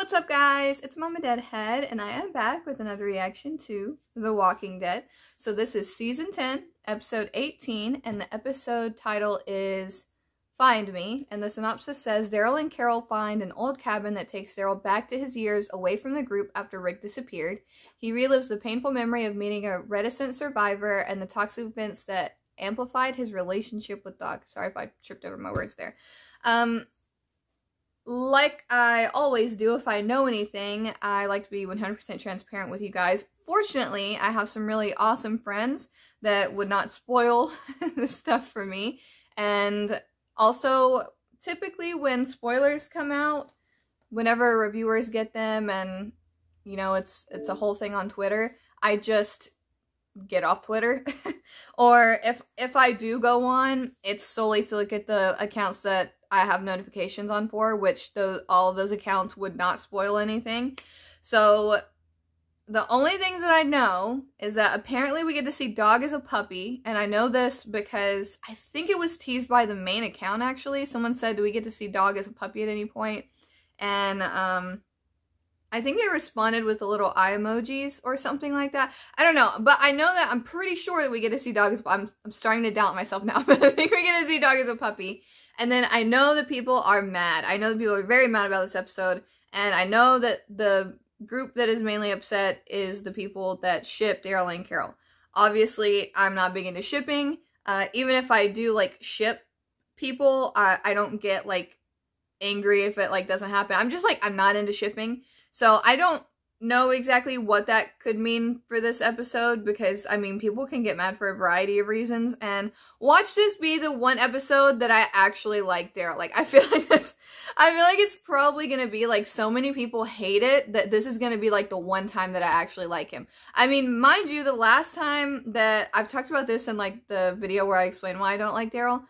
What's up, guys? It's MamaDeadHead, and I am back with another reaction to The Walking Dead. So this is Season 10, Episode 18, and the episode title is Find Me. And the synopsis says, Daryl and Carol find an old cabin that takes Daryl back to his years away from the group after Rick disappeared. He relives the painful memory of meeting a reticent survivor and the toxic events that amplified his relationship with Doc. Sorry if I tripped over my words there. Like I always do, if I know anything, I like to be 100% transparent with you guys. Fortunately, I have some really awesome friends that would not spoil this stuff for me. And also, typically when spoilers come out, whenever reviewers get them and, you know, it's a whole thing on Twitter, I just get off Twitter. Or if I do go on, it's solely to look at the accounts that I have notifications on for, which all of those accounts would not spoil anything. So the only things that I know is that apparently we get to see Dog as a puppy, and I know this because I think it was teased by the main account actually. Someone said, do we get to see Dog as a puppy at any point? And I think they responded with a little eye emojis or something like that. I don't know, but I know that I'm pretty sure that we get to see Dog as I'm starting to doubt myself now, but I think we get to see Dog as a puppy. And then I know that people are mad. I know that people are very mad about this episode. And I know that the group that is mainly upset is the people that ship Daryl and Carol. Obviously, I'm not big into shipping. Even if I do, like, ship people, I don't get, like, angry if it, like, doesn't happen. I'm just, like, I'm not into shipping. So I don't know exactly what that could mean for this episode, because I mean people can get mad for a variety of reasons, and watch this be the one episode that I actually like Daryl. Like I feel like it's probably gonna be like so many people hate it that this is gonna be like the one time that I actually like him. I mean, mind you, the last time that I've talked about this in like the video where I explain why I don't like Daryl,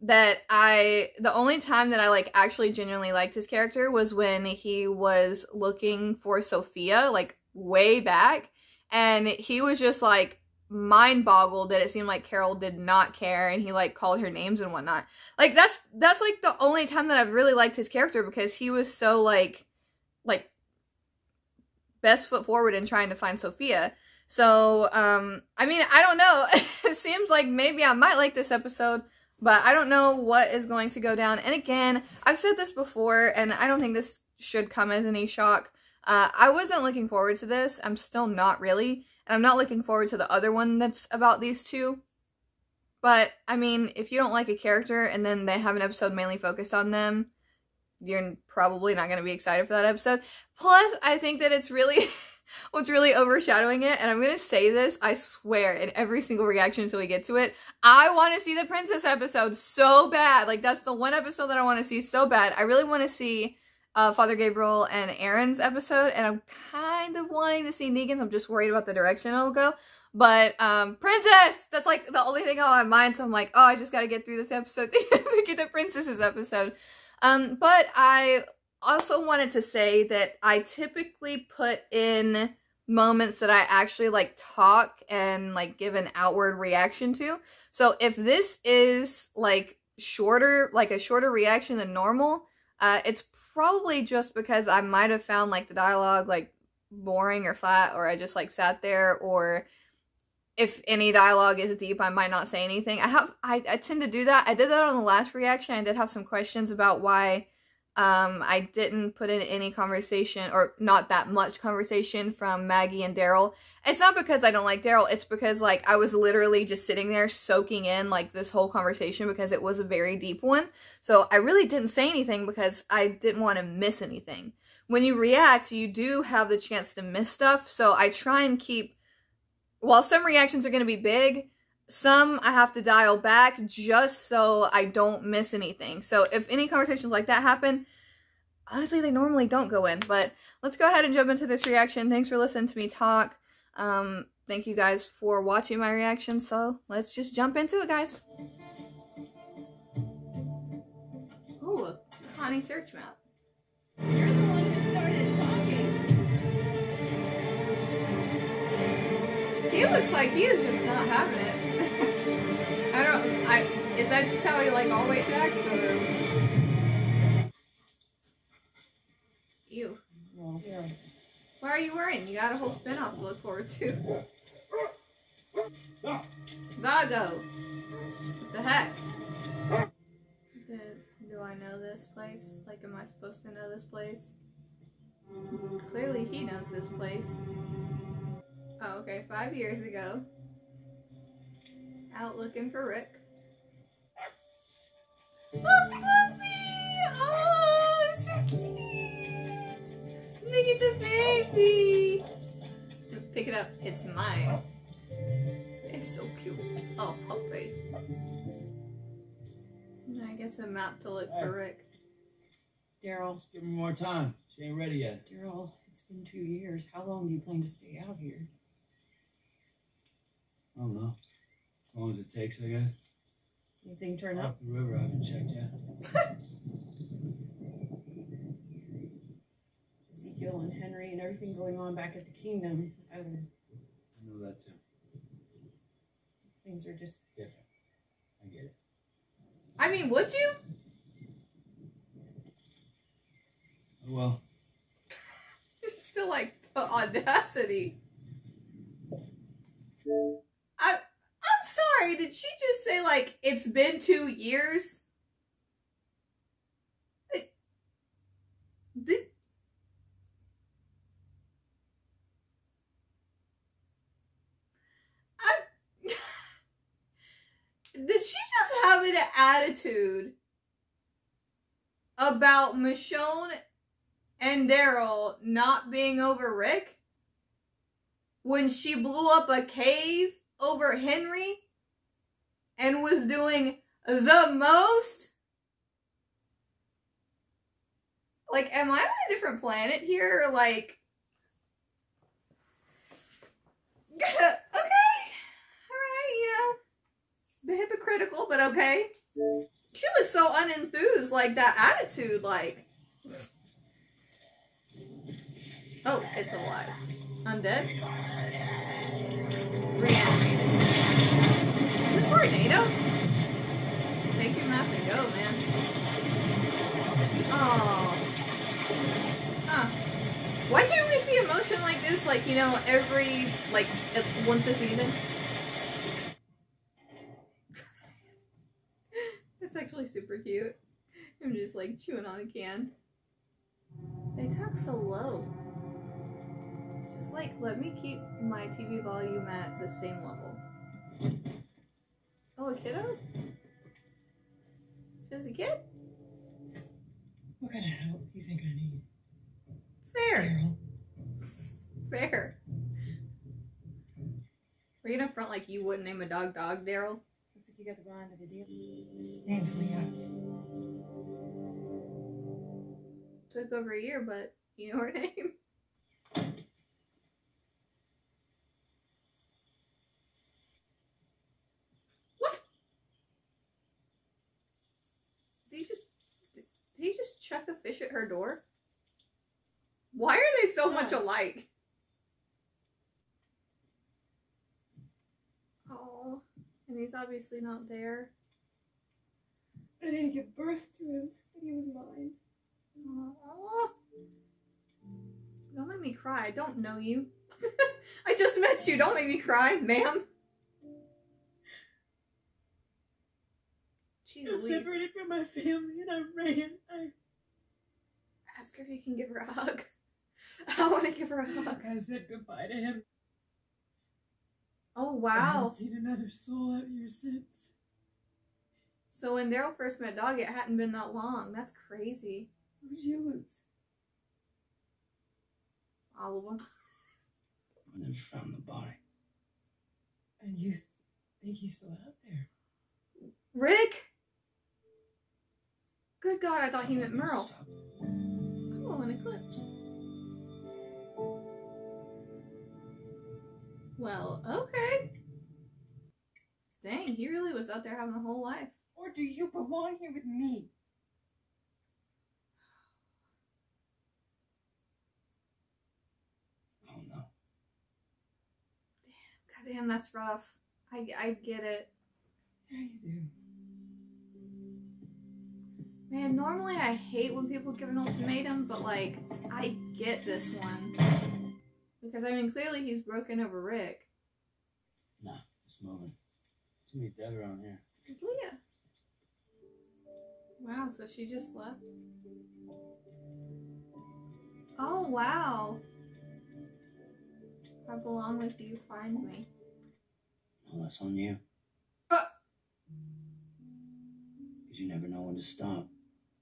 the only time that I like actually genuinely liked his character was when he was looking for Sophia, like way back, and he was just like mind boggled that it seemed like Carol did not care, and he like called her names and whatnot. Like that's like the only time that I've really liked his character, because he was so like best foot forward in trying to find Sophia. So I mean, I don't know. It seems like maybe I might like this episode, but I don't know what is going to go down. And again, I've said this before, and I don't think this should come as any shock. I wasn't looking forward to this. I'm still not really. And I'm not looking forward to the other one that's about these two. But, I mean, if you don't like a character and then they have an episode mainly focused on them, you're probably not going to be excited for that episode. Plus, I think that it's really... what's really overshadowing it, and I'm gonna say this, I swear, in every single reaction until we get to it, I want to see the princess episode so bad. Like, that's the one episode that I want to see so bad. I really want to see Father Gabriel and Aaron's episode, and I'm kind of wanting to see Negan's. I'm just worried about the direction it'll go. But, princess! That's, like, the only thing on my mind, so I'm like, oh, I just gotta get through this episode to get the princess's episode. But I also wanted to say that I typically put in moments that I actually like talk and like give an outward reaction to. So if this is like shorter, like a shorter reaction than normal, it's probably just because I might have found like the dialogue like boring or flat, or I just like sat there, or if any dialogue is deep, I might not say anything. I tend to do that. I did that on the last reaction. I did have some questions about why I didn't put in any conversation, or not that much conversation, from Maggie and Daryl. It's not because I don't like Daryl, it's because, like, I was literally just sitting there soaking in, like, this whole conversation because it was a very deep one. So I really didn't say anything because I didn't want to miss anything. When you react, you do have the chance to miss stuff, so I try and keep, while some reactions are going to be big, some I have to dial back just so I don't miss anything. So if any conversations like that happen, honestly, they normally don't go in. But let's go ahead and jump into this reaction. Thanks for listening to me talk. Thank you guys for watching my reaction. So let's just jump into it, guys. Oh, a Connie search map. You're the one who started talking. He looks like he is just not having it. Is that just how he like always acts, or? Ew. Well, yeah. Why are you worrying? You got a whole spin-off to look forward to. Zago! What the heck? Do I know this place? Like, am I supposed to know this place? Clearly he knows this place. Oh, okay, 5 years ago. Out looking for Rick. A puppy! Oh, it's so cute! Look at the baby! Pick it up. It's mine. It's so cute. Oh, puppy. I guess I'm out to look for Rick. Daryl. Just give me more time. She ain't ready yet. Daryl, it's been 2 years. How long do you plan to stay out here? I don't know. As long as it takes, I guess. Anything turn up? Off the river, I haven't checked yet. Ezekiel and Henry and everything going on back at the kingdom. I know that too. Things are just Different. I get it. I mean, would you? Oh, well. It's still like the audacity. I'm sorry, did she just say like it's been 2 years? Did she just have an attitude about Michonne and Daryl not being over Rick when she blew up a cave over Henry and was doing the most? Like, am I on a different planet here? Like, okay, alright, you know, the hypocritical, but okay. She looks so unenthused, like that attitude, like. Oh, it's alive. Undead? Reanimated. Is it tornado? Take your map and go, man. Oh. Huh. Why can't we see emotion like this, like, you know, every, like, once a season? That's actually super cute. I'm just, like, chewing on a can. They talk so low. Just, like, let me keep my TV volume at the same level. Oh, a kiddo? Just a kid? What kind of help do you think I need? Fair. Daryl. Fair. Were you gonna front like you wouldn't name a dog Daryl? Looks like you got the blind of the deal. Name's Leah. Took over a year, but you know her name. What? Did he just chuck a fish at her door? Why are they so much alike? Oh, and he's obviously not there. I didn't give birth to him, but he was mine. Oh. Don't make me cry. I don't know you. I just met you. Don't make me cry, ma'am. Jeez I'm Louise. separated from my family and I ran. Ask her if you can give her a hug. I want to give her a hug. I said goodbye to him. Oh, I wow. haven't seen another soul out here since. So when Daryl first met Dog, it hadn't been that long. That's crazy. Who'd you lose? All of them. I never found the body. And you think he's still out there? Rick? Good God, I thought he meant Merle. Oh, an eclipse. Well, okay. Dang, he really was out there having a whole life. Or do you belong here with me? Oh no. Goddamn, that's rough. I get it. Yeah, you do. Man, normally I hate when people give an ultimatum, but like, I get this one. Because I mean, clearly he's broken over Rick. Nah, it's moving. Too many dead around here. It's Leah. Wow, so she just left? Oh, wow. I belong with you, find me. No, that's on you. Because you never know when to stop.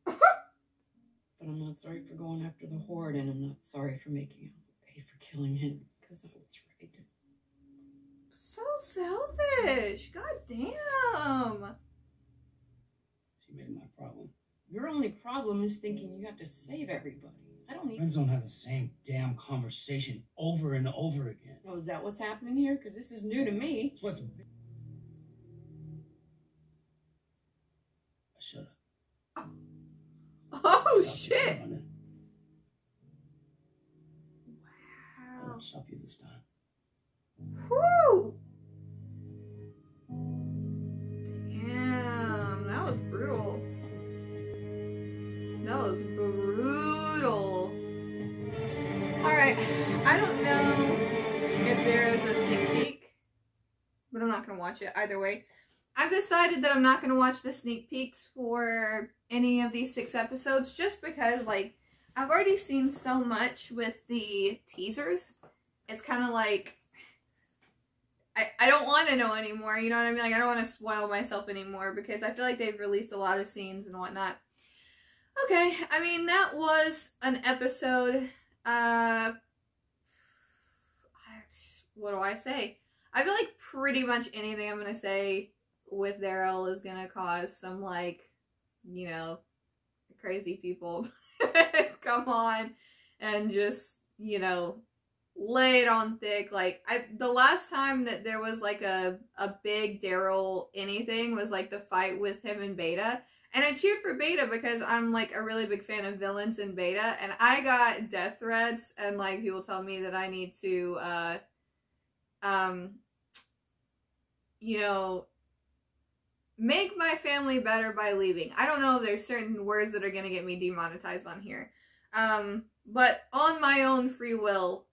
But I'm not sorry for going after the Horde, and I'm not sorry for making him pay for killing him, because I was right. So selfish. God damn. She made my problem. Your only problem is thinking you have to save everybody. I don't need... Friends don't have the same damn conversation over and over again. Oh, is that what's happening here? Because this is new to me. It's what's... I should've. Oh, shit. I won't stop you this time. Whew. Damn, that was brutal. That was brutal. Alright, I don't know if there is a sneak peek, but I'm not going to watch it either way. I've decided that I'm not going to watch the sneak peeks for any of these 6 episodes just because, like, I've already seen so much with the teasers. It's kind of like, I don't want to know anymore, you know what I mean? Like, I don't want to spoil myself anymore because I feel like they've released a lot of scenes and whatnot. Okay, I mean, that was an episode. What do I say? I feel like pretty much anything I'm going to say with Daryl is going to cause some, like, you know, crazy people come on and just, you know, lay it on thick. Like, the last time that there was like a big Daryl anything was like the fight with him and Beta. And I cheered for Beta because I'm like a really big fan of villains in Beta. And I got death threats and like people tell me that I need to, you know, make my family better by leaving. I don't know if there's certain words that are going to get me demonetized on here. But on my own free will,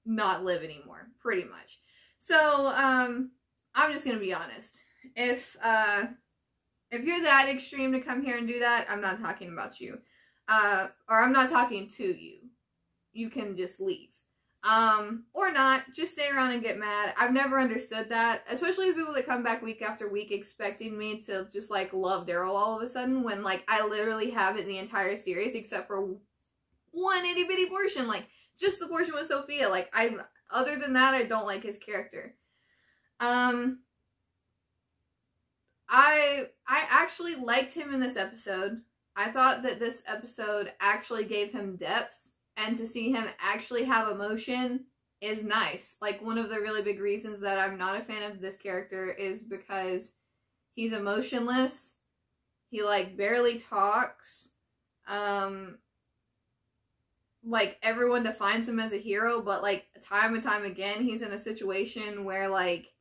not live anymore, pretty much. So, I'm just going to be honest. If you're that extreme to come here and do that, I'm not talking about you. Or I'm not talking to you. You can just leave. Or not, just stay around and get mad. I've never understood that, especially the people that come back week after week expecting me to just, like, love Daryl all of a sudden when, like, I literally have it in the entire series except for one itty-bitty portion, like, just the portion with Sophia. Like, other than that, I don't like his character. I actually liked him in this episode. I thought that this episode actually gave him depth. And to see him actually have emotion is nice. Like, one of the really big reasons that I'm not a fan of this character is because he's emotionless. He, like, barely talks. Like, everyone defines him as a hero, but, like, time and time again, he's in a situation where, like,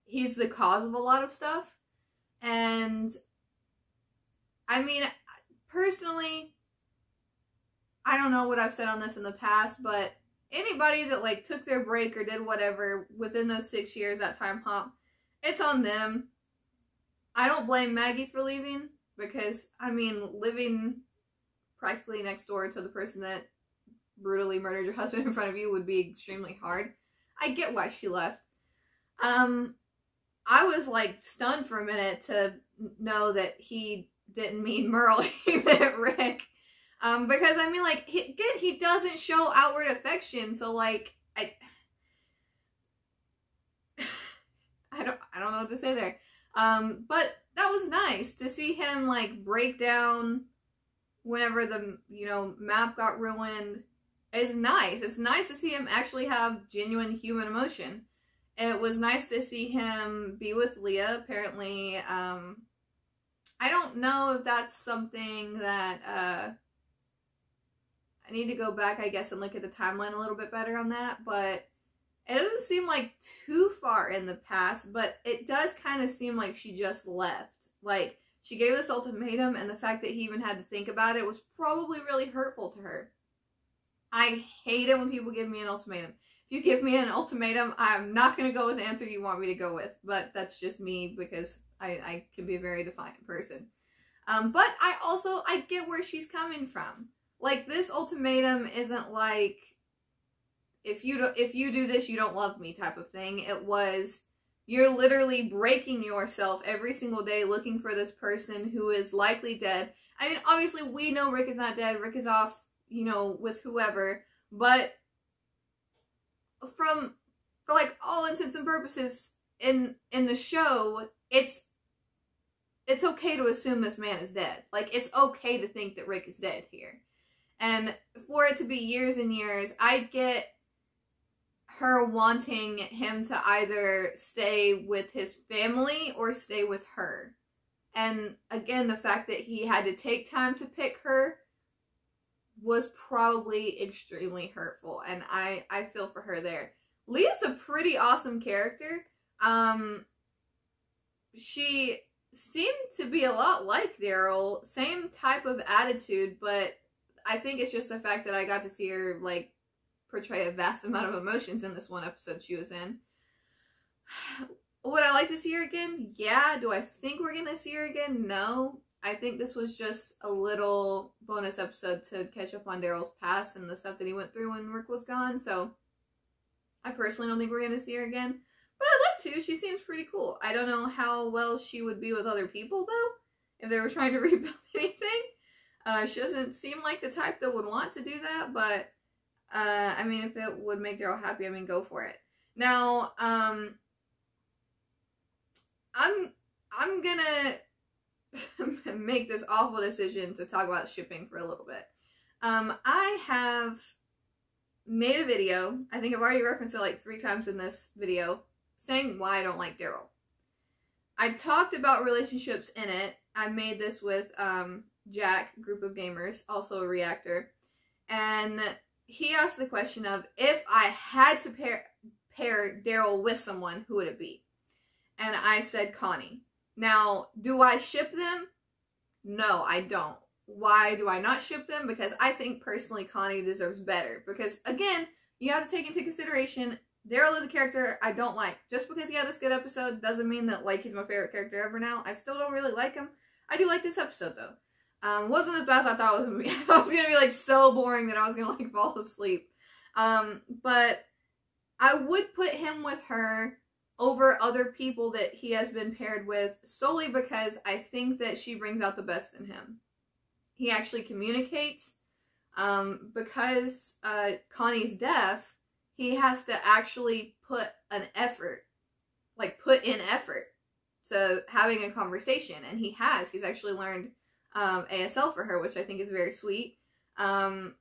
he's the cause of a lot of stuff. And, I mean, personally, I don't know what I've said on this in the past, but anybody that, like, took their break or did whatever within those 6 years, that time hop, it's on them. I don't blame Maggie for leaving, because, I mean, living practically next door to the person that brutally murdered your husband in front of you would be extremely hard. I get why she left. I was, like, stunned for a minute to know that he didn't mean Merle, he meant Rick. Because, I mean, like, he doesn't show outward affection, so, like, I don't know what to say there. But that was nice to see him, like, break down whenever the, you know, map got ruined. It's nice. It's nice to see him actually have genuine human emotion. It was nice to see him be with Leah. Apparently, I don't know if that's something that, I need to go back, I guess, and look at the timeline a little bit better on that, but it doesn't seem like too far in the past, but it does kind of seem like she just left. Like, She gave this ultimatum, and the fact that he even had to think about it was probably really hurtful to her. I hate it when people give me an ultimatum. If you give me an ultimatum, I'm not going to go with the answer you want me to go with. But that's just me, because I can be a very defiant person. But I get where she's coming from. Like, this ultimatum isn't like, if you do this, you don't love me type of thing. It was, you're literally breaking yourself every single day looking for this person who is likely dead. I mean, obviously, we know Rick is not dead. Rick is off, you know, with whoever. But for like all intents and purposes in the show, it's okay to assume this man is dead. Like, it's okay to think that Rick is dead here. And for it to be years and years, I get her wanting him to either stay with his family or stay with her. And again, the fact that he had to take time to pick her was probably extremely hurtful. And I feel for her there. Leah's a pretty awesome character. She seemed to be a lot like Daryl. Same type of attitude, but I think it's just the fact that I got to see her, like, portray a vast amount of emotions in this one episode she was in. Would I like to see her again? Yeah. Do I think we're gonna see her again? No. I think this was just a little bonus episode to catch up on Daryl's past and the stuff that he went through when Rick was gone. So I personally don't think we're gonna see her again. But I'd like to. She seems pretty cool. I don't know how well she would be with other people, though, if they were trying to rebuild anything. She doesn't seem like the type that would want to do that, but I mean, if it would make Daryl happy, I mean, go for it. Now, I'm gonna make this awful decision to talk about shipping for a little bit. I have made a video, I think I've already referenced it like 3 times in this video, saying why I don't like Daryl. I talked about relationships in it. I made this with Jack, group of gamers, also a reactor, and he asked the question of, if I had to pair Daryl with someone, who would it be? And I said Connie. Now, do I ship them? No, I don't. Why do I not ship them? Because I think personally Connie deserves better. Because again, you have to take into consideration, Daryl is a character I don't like. Just because he had this good episode doesn't mean that, like, he's my favorite character ever now. I still don't really like him. I do like this episode though. Wasn't as bad as I thought it was going to be. I thought it was going to be, like, so boring that I was going to, like, fall asleep. But I would put him with her over other people that he has been paired with, solely because I think that she brings out the best in him. He actually communicates. Because Connie's deaf, he has to actually put an effort, like, put in effort to having a conversation. And he has. He's actually learned ASL for her, which I think is very sweet. And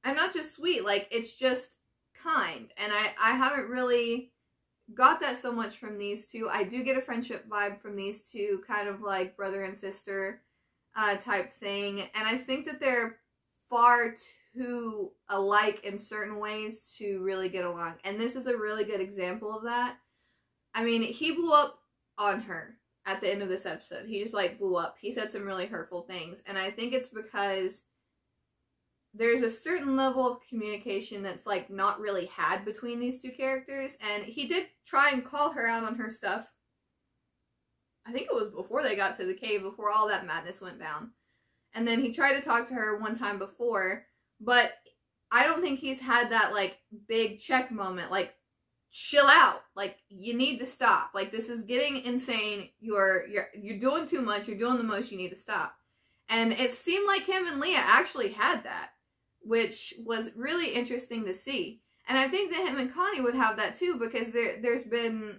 not just sweet, like, it's just kind. And I haven't really got that so much from these two. I do get a friendship vibe from these two, kind of like brother and sister type thing. And I think that they're far too alike in certain ways to really get along. And this is a really good example of that. I mean, he blew up on her at the end of this episode. He just, like, blew up. He said some really hurtful things. And I think it's because there's a certain level of communication that's, like, not really had between these two characters. And he did try and call her out on her stuff. I think it was before they got to the cave, before all that madness went down. And then he tried to talk to her one time before, but I don't think he's had that, like, big check moment, like, chill out, like, you need to stop, like, this is getting insane, you're doing too much, you're doing the most, you need to stop. And it seemed like him and Leah actually had that, which was really interesting to see. And I think that him and Connie would have that too, because there's been,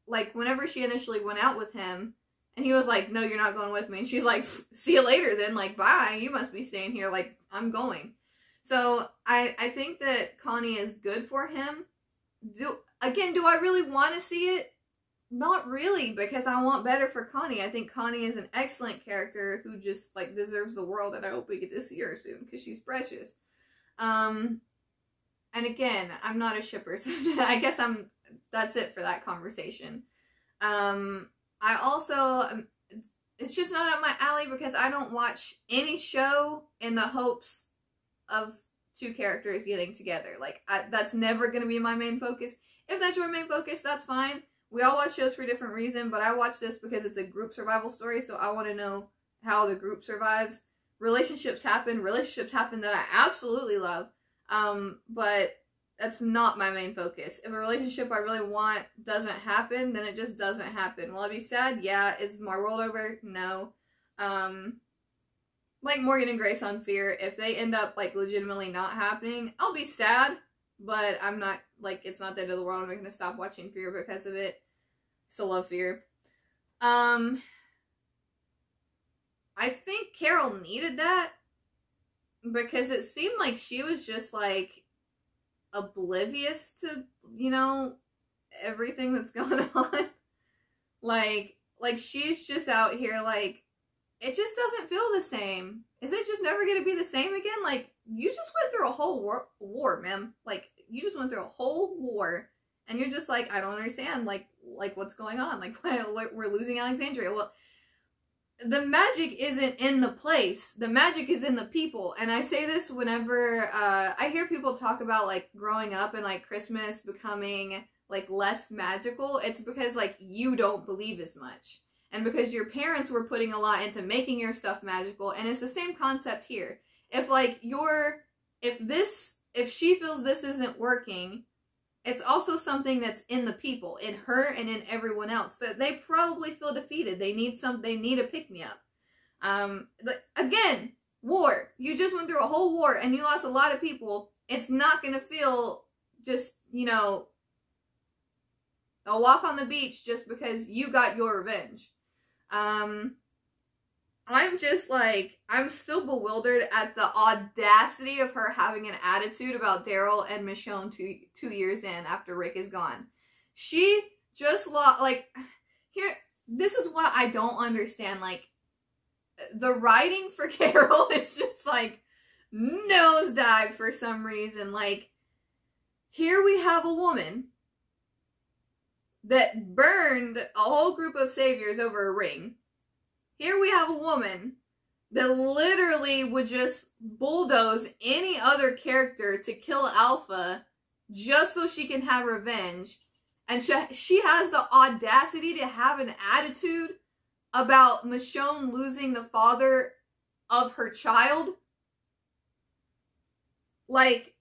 like, whenever she initially went out with him, and he was like, no, you're not going with me. And she's like, see you later then, like, bye, you must be staying here, like, I'm going. So I think that Connie is good for him. Do I really want to see it? Not really, because I want better for Connie. I think Connie is an excellent character who just, like, deserves the world, and I hope we get to see her soon, because she's precious. And again, I'm not a shipper, so I guess that's it for that conversation. I also, it's just not up my alley because I don't watch any show in the hopes of two characters getting together. Like, that's never going to be my main focus. If that's your main focus, that's fine. We all watch shows for a different reason, but I watch this because it's a group survival story, so I want to know how the group survives. Relationships happen that I absolutely love, but that's not my main focus. If a relationship I really want doesn't happen, then it just doesn't happen. Will I be sad? Yeah. Is my world over? No. Like Morgan and Grace on Fear, if they end up, like, legitimately not happening, I'll be sad, but I'm not, like, it's not the end of the world. I'm not going to stop watching Fear because of it. Still love Fear. I think Carol needed that because it seemed like she was just, like, oblivious to, you know, everything that's going on. Like she's just out here, like, it just doesn't feel the same. Is it just never going to be the same again? Like, you just went through a whole war, ma'am. Like, you just went through a whole war, and you're just like, I don't understand, like what's going on? Like, we're losing Alexandria. Well, the magic isn't in the place. The magic is in the people. And I say this whenever I hear people talk about, like, growing up and, like, Christmas becoming, like, less magical. It's because, like, you don't believe as much. And because your parents were putting a lot into making your stuff magical. And it's the same concept here. If, like, if she feels this isn't working, it's also something that's in the people, in her and in everyone else, that they probably feel defeated. They need a pick-me-up. Again, war. You just went through a whole war and you lost a lot of people. It's not going to feel just, you know, a walk on the beach just because you got your revenge. I'm just like, I'm still bewildered at the audacity of her having an attitude about Daryl and Michonne two years in after Rick is gone. She just lost, like, here, this is what I don't understand. Like, the writing for Carol is just, like, nosedive for some reason. Like, here we have a woman that burned a whole group of saviors over a ring. Here we have a woman that literally would just bulldoze any other character to kill Alpha just so she can have revenge. And she has the audacity to have an attitude about Michonne losing the father of her child. Like,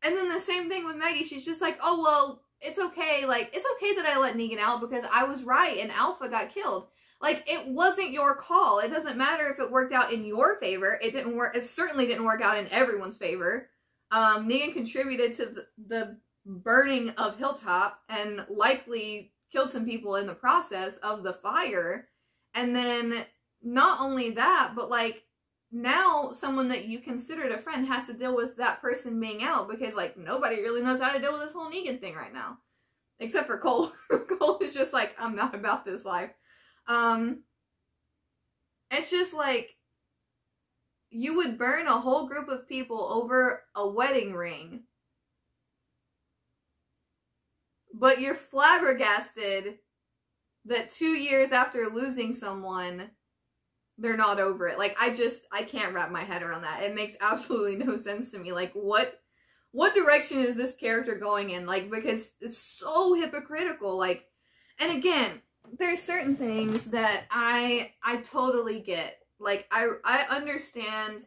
and then the same thing with Maggie. She's just like, oh, well, it's okay. Like, it's okay that I let Negan out because I was right and Alpha got killed. Like, it wasn't your call. It doesn't matter if it worked out in your favor. It didn't work. It certainly didn't work out in everyone's favor. Negan contributed to the burning of Hilltop and likely killed some people in the process of the fire. And then not only that, but, like, now someone that you considered a friend has to deal with that person being out because, like, nobody really knows how to deal with this whole Negan thing right now. Except for Cole. Cole is just like, I'm not about this life. It's just like, you would burn a whole group of people over a wedding ring, but you're flabbergasted that 2 years after losing someone, they're not over it. Like, I can't wrap my head around that. It makes absolutely no sense to me. Like, what direction is this character going in? Like, because it's so hypocritical. Like, and again, there's certain things that I totally get. Like, I understand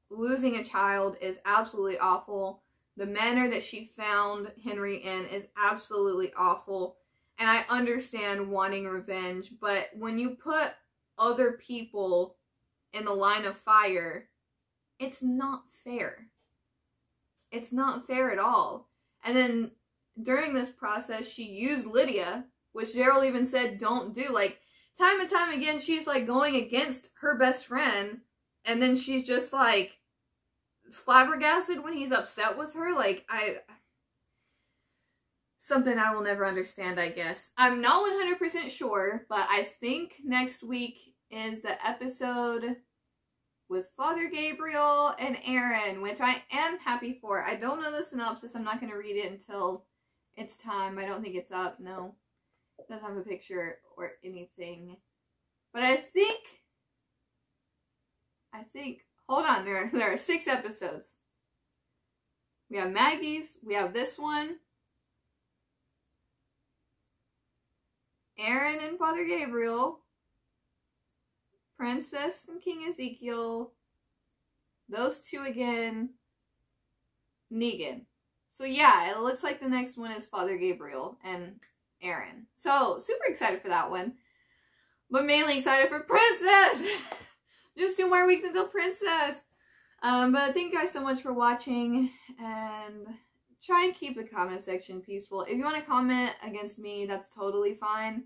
losing a child is absolutely awful. The manner that she found Henry in is absolutely awful. And I understand wanting revenge, but when you put other people in the line of fire, it's not fair. It's not fair at all. And then during this process, she used Lydia, which Daryl even said don't do. Like, time and time again, she's, like, going against her best friend, and then she's just, like, flabbergasted when he's upset with her. Like, something I will never understand, I guess. I'm not 100% sure, but I think next week is the episode with Father Gabriel and Aaron, which I am happy for. I don't know the synopsis. I'm not going to read it until it's time. I don't think it's up, no. Doesn't have a picture or anything. But I think, hold on, there are 6 episodes. We have Maggie's, we have this one, Aaron and Father Gabriel, Princess and King Ezekiel, those 2 again, Negan. So yeah, it looks like the next one is Father Gabriel and Aaron. So, super excited for that one. But mainly excited for Princess! Just 2 more weeks until Princess! But thank you guys so much for watching, and try and keep the comment section peaceful. If you want to comment against me, that's totally fine.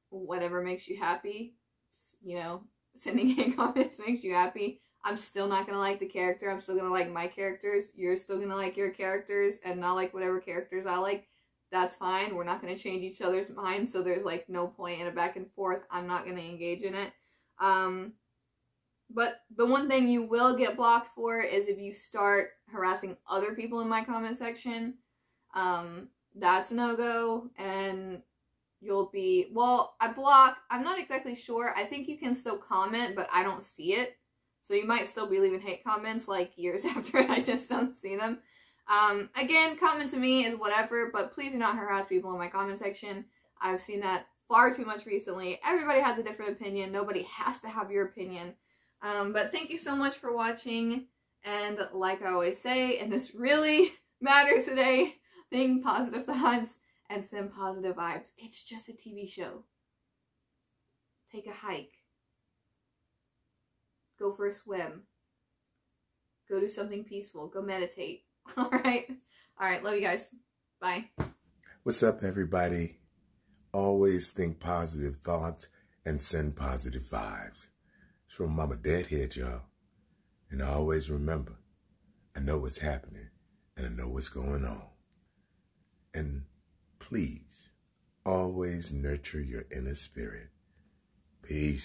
Whatever makes you happy. You know, sending hate comments makes you happy. I'm still not going to like the character. I'm still going to like my characters. You're still going to like your characters and not like whatever characters I like. That's fine. We're not going to change each other's minds, so there's like no point in a back and forth. I'm not going to engage in it. But the one thing you will get blocked for is if you start harassing other people in my comment section. That's a no-go, and you'll be, well, I'm not exactly sure. I think you can still comment, but I don't see it. So you might still be leaving hate comments like years after and I just don't see them. Again, comment to me is whatever, but please do not harass people in my comment section. I've seen that far too much recently. Everybody has a different opinion. Nobody has to have your opinion. But thank you so much for watching. And like I always say, and this really matters today, think positive thoughts and send positive vibes. It's just a TV show. Take a hike. Go for a swim. Go do something peaceful. Go meditate. All right. Love you guys. Bye. What's up, everybody? Always think positive thoughts and send positive vibes. It's from MamaDeadHead, y'all. And always remember, I know what's happening and I know what's going on. And please, always nurture your inner spirit. Peace.